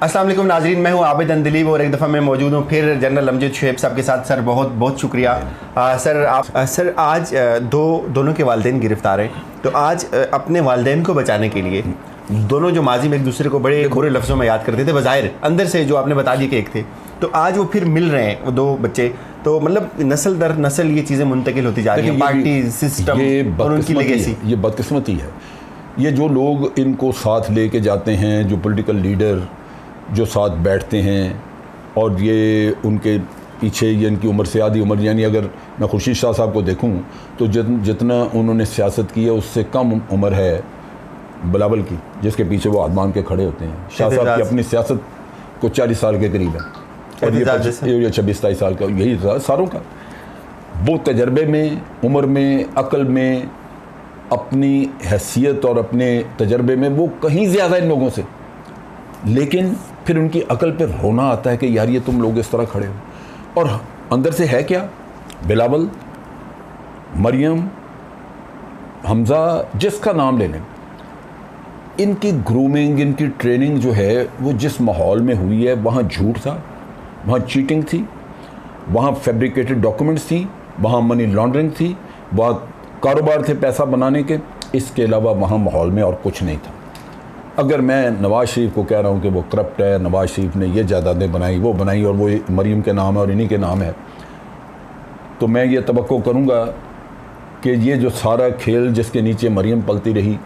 अस्सलाम वालेकुम नाज़रीन, मैं हूं आबिद अंदलीब और एक दफ़ा मैं मौजूद हूं फिर जनरल अमजद शुएब साहब के साथ। सर बहुत बहुत शुक्रिया। सर आज दोनों के वालिदैन गिरफ़्तार हैं, तो आज अपने वालिदैन को बचाने के लिए दोनों जो माजी में एक दूसरे को बड़े बुरे लफ्ज़ों में याद करते थे, बज़ाहिर अंदर से जो आपने बता दिया कि एक थे, तो आज वो फिर मिल रहे हैं वो दो बच्चे। तो मतलब नस्ल दर नस्ल ये चीज़ें मुंतकिल होती जा रही हैं, पार्टी सिस्टम और उनकी लेगेसी। ये बदकिस्मती है। ये जो लोग इनको साथ लेके जाते हैं, जो पॉलिटिकल लीडर जो साथ बैठते हैं, और ये उनके पीछे ये इनकी उम्र से आधी उम्र, यानी अगर मैं खुर्शीद शाह साहब को देखूं तो जितना उन्होंने सियासत की है उससे कम उम्र है बिलावल की, जिसके पीछे वो हाथ बांध के खड़े होते हैं। शाह साहब की अपनी सियासत को 40 साल के करीब है और ये 26-27 साल का, यही सारों का। वो तजर्बे में, उम्र में, अक्ल में, अपनी हैसियत और अपने तजर्बे में वो कहीं ज़्यादा इन लोगों से, लेकिन फिर उनकी अकल पे रोना आता है कि यार ये तुम लोग इस तरह खड़े हो। और अंदर से है क्या, बिलावल, मरियम, हमज़ा, जिसका नाम ले लें, इनकी ग्रूमिंग, इनकी ट्रेनिंग जो है वो जिस माहौल में हुई है, वहाँ झूठ था, वहाँ चीटिंग थी, वहाँ फैब्रिकेटेड डॉक्यूमेंट्स थी, वहाँ मनी लॉन्ड्रिंग थी, वहाँ कारोबार थे पैसा बनाने के, इसके अलावा वहाँ माहौल में और कुछ नहीं था। अगर मैं नवाज़ शरीफ को कह रहा हूँ कि वो करप्ट है, नवाज़ शरीफ ने ये जायदादें बनाई, वो बनाई, और वो मरीम के नाम है और इन्हीं के नाम है, तो मैं ये तवक्को करूँगा कि ये जो सारा खेल जिसके नीचे मरीम पलती रही,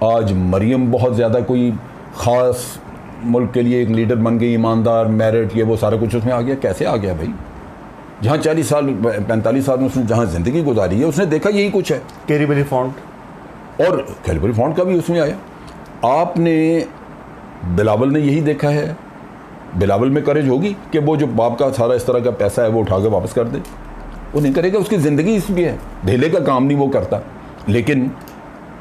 आज मरीम बहुत ज़्यादा कोई ख़ास मुल्क के लिए एक लीडर बन गई, ईमानदार, मेरिट, ये वो सारा कुछ उसमें आ गया। कैसे आ गया भाई? जहाँ 40 साल 45 साल में उसने जहाँ ज़िंदगी गुजारी है, उसने देखा यही कुछ है। कैरीबरी फॉन्ट, और कैरीबरी फॉन्ट का भी उसमें आया। आपने, बिलावल ने यही देखा है। बिलावल में करेज होगी कि वो जो बाप का सारा इस तरह का पैसा है वो उठा के वापस कर दे? वो नहीं करेगा, उसकी ज़िंदगी इसमें है, ढेले का काम नहीं वो करता। लेकिन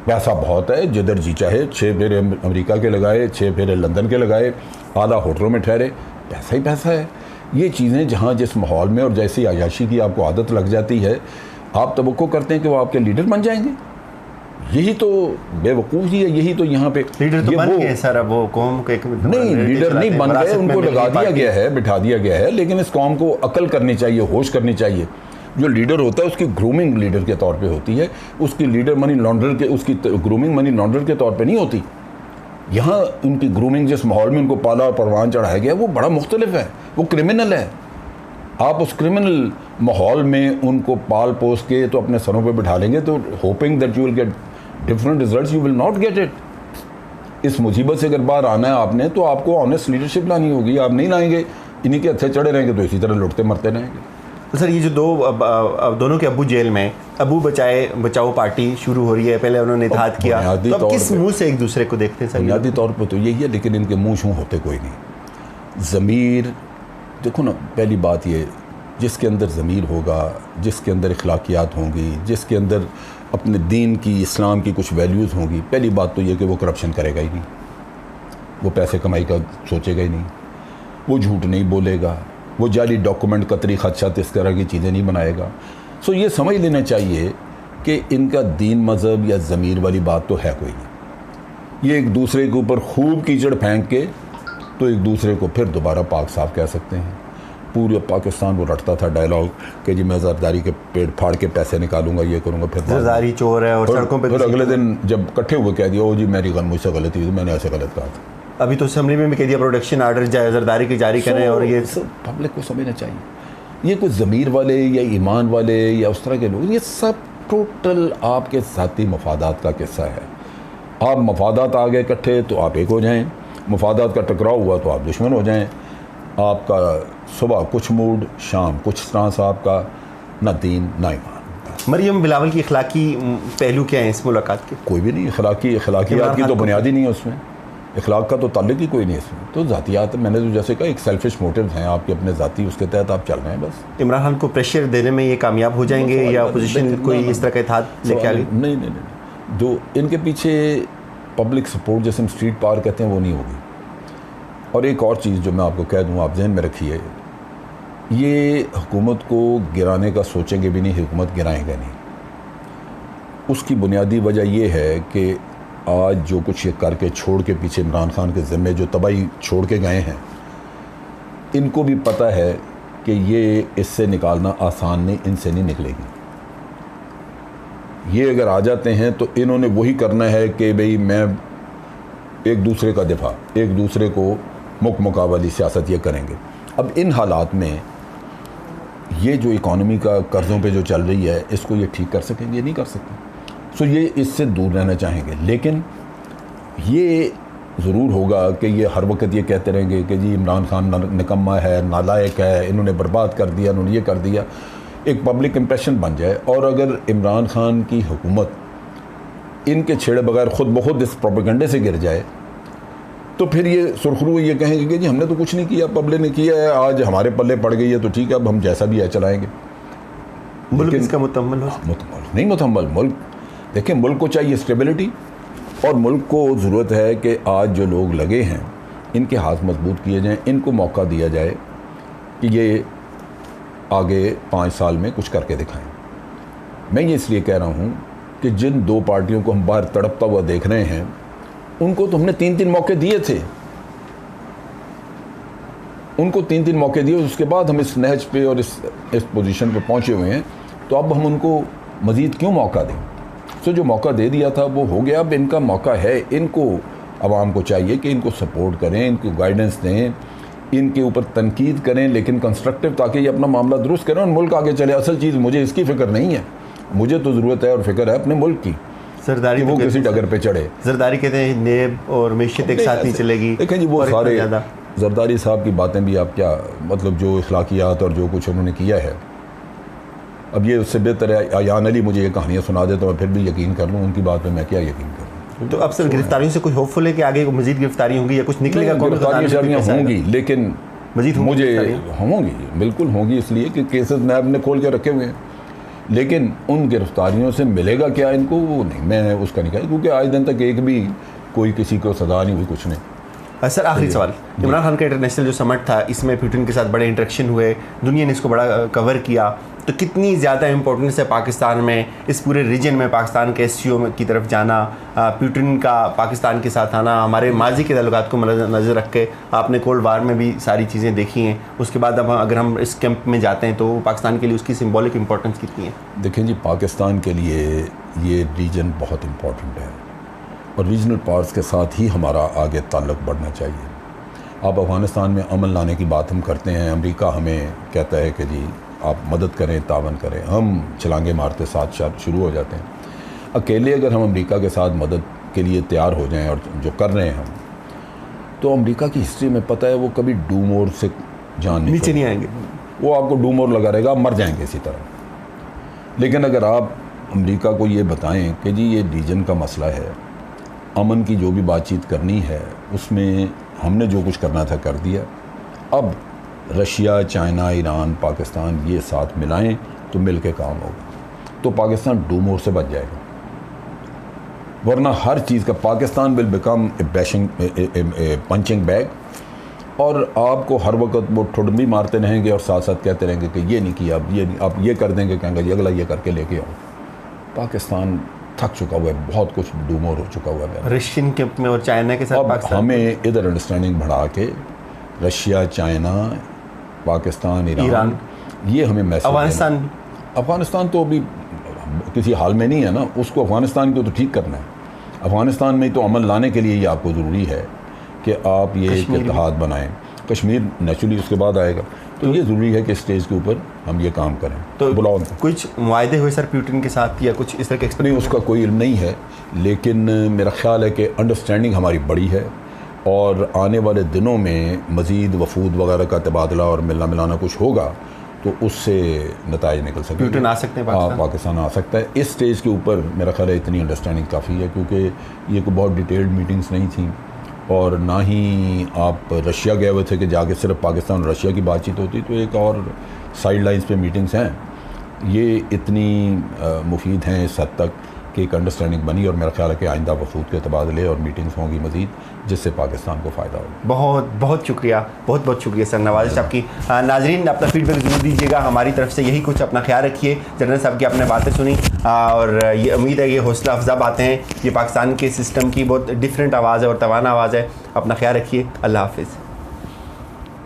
पैसा बहुत है, जिधर जी चाहे 6 फेरे अमेरिका के लगाए, 6 फेरे लंदन के लगाए, आधा होटलों में ठहरे, पैसा ही पैसा है। ये चीज़ें जहाँ जिस माहौल में और जैसी आयाशी की आपको आदत लग जाती है, आप तवक्को करते हैं कि वो आपके लीडर बन जाएंगे। यही तो बेवकूफ़ी है, यही तो यहाँ पे लीडर तो बन गए सर। अब वो कौम के नहीं, लीडर नहीं बन गए, उनको लगा दिया गया है, बिठा दिया गया है। लेकिन इस कौम को अकल करनी चाहिए, होश करनी चाहिए। जो लीडर होता है उसकी ग्रूमिंग लीडर के तौर पे होती है, उसकी लीडर मनी लॉन्ड्रर के, उसकी ग्रूमिंग मनी लॉन्ड्रर के तौर पे नहीं होती। यहाँ उनकी ग्रूमिंग जिस माहौल में उनको पाला और परवान चढ़ाया गया वो बड़ा मुख्तलिफ है, वो क्रिमिनल है। आप उस क्रिमिनल माहौल में उनको पाल पोस के तो अपने सरों पे बिठा लेंगे, तो hoping that you will get different results, you will not get it. इस मुसीबत से अगर बाहर आना है आपने, तो आपको ऑनेस्ट लीडरशिप लानी होगी। आप नहीं लाएंगे, इन्हीं के हत्थे चढ़े रहेंगे तो इसी तरह लुटते मरते रहेंगे। तो सर ये जो दोनों के अबू जेल में, अबू बचाओ पार्टी शुरू हो रही है, पहले उन्होंने इत्तेहाद किया, तो अब किस मुंह से एक दूसरे को देखते हैं सर? बुनियादी तौर पर तो यही है, लेकिन इनके मुँह छूँ होते कोई नहीं। ज़मीर देखो ना, पहली बात ये, जिसके अंदर ज़मीर होगा, जिसके अंदर अखलाकियात होंगी, जिसके अंदर अपने दीन की, इस्लाम की कुछ वैल्यूज़ होंगी, पहली बात तो ये कि वो करप्शन करेगा ही नहीं, वो पैसे कमाई का सोचेगा ही नहीं, वो झूठ नहीं बोलेगा, वो जाली डॉक्यूमेंट, कतरी खदशात, इस तरह की चीज़ें नहीं बनाएगा। सो ये समझ लेना चाहिए कि इनका दीन, मज़हब या ज़मीर वाली बात तो है कोई नहीं। ये एक दूसरे के ऊपर खूब कीचड़ फेंक के तो एक दूसरे को फिर दोबारा पाक साफ कह सकते हैं। पूरे पाकिस्तान वो रटता था डायलॉग कि जी मैं जरदारी के पेड़ फाड़ के पैसे निकालूंगा, ये करूँगा, फिर जरदारी चोर है और सड़कों पे, फिर अगले दिन जब इकट्ठे हुए कह दिया, ओ जी मेरी गन मुझसे गलती हुई, मैंने ऐसे गलत कहा था। अभी तो असेंबली में भी कह दिया प्रोटेक्शन आर्डर जरदारी के जारी करें। और ये सब पब्लिक को समझना चाहिए। ये कुछ ज़मीर वाले या ईमान वाले या उस तरह के लोग, ये सब टोटल आपके ज़ाती मफादात का किस्सा है। आप मफादात आ गए इकट्ठे तो आप एक हो जाएं, मफादात का टकराव हुआ तो आप दुश्मन हो जाएं। आपका सुबह कुछ मूड, शाम कुछ स्टांस, आपका ना दीन ना ईमान। मरियम बिलावल की अखलाकी पहलू क्या है इस मुलाकात के? कोई भी नहीं। अखलाकियात की तो बुनियाद ही नहीं है उसमें, अखलाक का तो ताल्लुक ही कोई नहीं है इसमें। तो ज़ातियात, मैंने तो जैसे कहा, एक सेल्फिश मोटिव हैं आपके अपने ज़ाती, उसके तहत आप चल रहे हैं बस। इमरान खान को प्रेशर देने में ये कामयाब हो जाएंगे या अपोजिशन कोई इस तरह का इत्तेहाद लेके आ गई? नहीं, जो इनके पीछे पब्लिक सपोर्ट, जैसे हम स्ट्रीट पार कहते हैं, वो नहीं होगी। और एक और चीज़ जो मैं आपको कह दूँ, आप जहन में रखिए, ये हुकूमत को गिराने का सोचेंगे भी नहीं, हुकूमत गिराएंगे नहीं। उसकी बुनियादी वजह यह है कि आज जो कुछ ये करके छोड़ के पीछे इमरान खान के ज़िम्मे जो तबाही छोड़ के गए हैं, इनको भी पता है कि ये इससे निकालना आसान नहीं, इनसे नहीं निकलेगी। ये अगर आ जाते हैं तो इन्होंने वही करना है कि भाई मैं एक दूसरे का दिफा, एक दूसरे को मुकाबली सियासत ये करेंगे। अब इन हालात में ये जो इकॉनमी का कर्ज़ों पे जो चल रही है, इसको ये ठीक कर सकेंगे? ये नहीं कर सकते। सो ये इससे दूर रहना चाहेंगे। लेकिन ये ज़रूर होगा कि ये हर वक्त ये कहते रहेंगे कि जी इमरान खान निकम्मा है, नालायक है, इन्होंने बर्बाद कर दिया, इन्होंने ये कर दिया, एक पब्लिक इम्प्रेशन बन जाए। और अगर इमरान खान की हुकूमत इनके छेड़े बगैर ख़ुद ब खुद इस प्रोपेगेंडे से गिर जाए, तो फिर ये सुरखरू ये कहेंगे कि जी हमने तो कुछ नहीं किया, पब्लिक ने किया है, आज हमारे पल्ले पड़ गई है तो ठीक है, अब हम जैसा भी है चलाएँगे। मुल्क इसका मुतम्मल हो? नहीं मुतम्मल। मुल्क देखिए, मुल्क को चाहिए स्टेबिलिटी, और मुल्क को ज़रूरत है कि आज जो लोग लगे हैं इनके हाथ मजबूत किए जाएं, इनको मौका दिया जाए कि ये आगे 5 साल में कुछ करके दिखाएं। मैं ये इसलिए कह रहा हूँ कि जिन 2 पार्टियों को हम बाहर तड़पता हुआ देख रहे हैं, उनको तो हमने 3-3 मौके दिए थे, उनको 3-3 मौके दिए, उसके बाद हम इस नहज पे और इस पोजीशन पे पहुँचे हुए हैं, तो अब हम उनको मज़ीद क्यों मौका दें? तो जो मौका दे दिया था वो हो गया, अब इनका मौका है। इनको आवाम को चाहिए कि इनको सपोर्ट करें, इनको गाइडेंस दें, इनके ऊपर तनकीद करें, लेकिन कंस्ट्रक्टिव, ताकि ये अपना मामला दुरुस्त करें और मुल्क आगे चले। असल चीज़ मुझे इसकी फ़िक्र नहीं है, मुझे तो ज़रूरत है और फ़िक्र है अपने मुल्क की, जरदारी वो किसी डगर पे चढ़े। जरदारी कहते हैं नेब और मैशत एक साथ नहीं चलेगी। देखें जी, वो सारे जरदारी साहब की बातें भी आप क्या, मतलब जो अखलाकियात और जो कुछ उन्होंने किया है, अब ये उससे बेहतर है अयान अली मुझे ये कहानियाँ सुना दे तो मैं फिर भी यकीन कर लूँ, उनकी बात पे मैं क्या यकीन करूँ। तो अब सर गिरफ्तारियों से कुछ होपफुल है कि आगे को मज़ीद गिरफ्तारी होंगी या कुछ निकलेगा? गिरफ्तारियाँ होंगी, लेकिन मज़ीद मुझे होंगी, बिल्कुल होंगी, इसलिए कि केसेस नैब ने खोल के रखे हुए हैं। लेकिन उन गिरफ्तारियों से मिलेगा क्या इनको, वो नहीं, मैं उसका नहीं कहा, क्योंकि आज दिन तक एक भी कोई किसी को सज़ा नहीं हुई, कुछ नहीं। सर आखिरी सवाल, इमरान खान का इंटरनेशनल जो समिट था, इसमें पुतिन के साथ बड़े इंटरेक्शन हुए, दुनिया ने इसको बड़ा कवर किया, तो कितनी ज़्यादा इंपॉर्टेंस है पाकिस्तान में, इस पूरे रीजन में पाकिस्तान के SCO की तरफ जाना, पुतिन का पाकिस्तान के साथ आना, हमारे माजी के ताल्लुकात को नज़र रख के आपने कोल्ड वार में भी सारी चीज़ें देखी हैं, उसके बाद अब अगर हम इस कैंप में जाते हैं तो पाकिस्तान के लिए उसकी सिंबॉलिक इंपॉर्टेंस कितनी है? देखें जी, पाकिस्तान के लिए ये रीजन बहुत इम्पॉर्टेंट है और रीजनल पावर्स के साथ ही हमारा आगे ताल्लुक़ बढ़ना चाहिए। आप अफ़गानिस्तान में अमन लाने की बात हम करते हैं, अमेरिका हमें कहता है कि जी आप मदद करें, तावन करें, हम छलांगे मारते साथ शुरू हो जाते हैं। अकेले अगर हम अमेरिका के साथ मदद के लिए तैयार हो जाएं, और जो कर रहे हैं हम, तो अमेरिका की हिस्ट्री में पता है वो कभी डूमोर से जान नीचे नहीं आएंगे, वो आपको डूमोर लगा रहेगा, मर जाएंगे इसी तरह। लेकिन अगर आप अमेरिका को ये बताएं कि जी ये रीजन का मसला है, अमन की जो भी बातचीत करनी है उसमें हमने जो कुछ करना था कर दिया, अब रशिया, चाइना, ईरान, पाकिस्तान ये साथ मिलाएं तो मिल के काम होगा, तो पाकिस्तान डूमोर से बच जाएगा। वरना हर चीज़ का Pakistan will become a punching bag, और आपको हर वक्त वो ठुडमी मारते रहेंगे और साथ साथ कहते रहेंगे कि ये नहीं किया, अब ये नहीं, आप ये कर देंगे, कहेंगे जी अगला ये करके लेके आओ। पाकिस्तान थक चुका हुआ है, बहुत कुछ डूमोर हो चुका हुआ है रशियन कैंप में और चाइना के साथ। अब हमें इधर अंडरस्टैंडिंग बढ़ा के रशिया, चाइना, पाकिस्तान, ईरान, ये हमें मैसेज, अफ़गानिस्तान तो अभी किसी हाल में नहीं है ना, उसको अफ़गानिस्तान को तो ठीक करना है। अफ़गानिस्तान में तो अमन लाने के लिए ये आपको ज़रूरी है कि आप ये एक इत्तेहाद बनाएं। कश्मीर नेचुरली उसके बाद आएगा, तो ये ज़रूरी है कि स्टेज के ऊपर हम ये काम करें। तो बुलाओ कुछ मुआहदे हुए सर पुतिन के साथ या कुछ इस तरह के? नहीं, उसका कोई इल्म नहीं है, लेकिन मेरा ख्याल है कि अंडरस्टैंडिंग हमारी बड़ी है और आने वाले दिनों में मज़ीद वफूद वगैरह का तबादला और मिलना मिलाना कुछ होगा तो उससे नताइज निकल सकते हैं। पुतिन आ सकते हैं, पाकिस्तान आ सकता है। इस स्टेज के ऊपर मेरा ख्याल है इतनी अंडरस्टैंडिंग काफ़ी है, क्योंकि ये कोई बहुत डिटेल्ड मीटिंग्स नहीं थी और ना ही आप रशिया गए हुए थे कि जाके सिर्फ पाकिस्तान और रशिया की बातचीत होती, तो एक और साइड लाइन्स पे मीटिंग्स हैं। ये इतनी मुफीद हैं इस हद तक कि एक अंडरस्टैंडिंग बनी, और मेरा ख्याल है कि आइंदा वफूद के तबादले और मीटिंग्स होंगी मज़ीद, जिससे पाकिस्तान को फ़ायदा होगा। बहुत बहुत शुक्रिया, बहुत बहुत शुक्रिया सर नवाज़िश आपकी। नाजरीन अपना फीडबैक ज़रूर दीजिएगा, हमारी तरफ से यही कुछ, अपना ख्याल रखिए। जनरल साहब की आपने बातें सुनी और ये उम्मीद है ये हौसला अफजा बातें हैं, ये पाकिस्तान के सिस्टम की बहुत डिफरेंट आवाज़ है और तवाना आवाज़ है। अपना ख्याल रखिए, अल्लाह हाफिज़।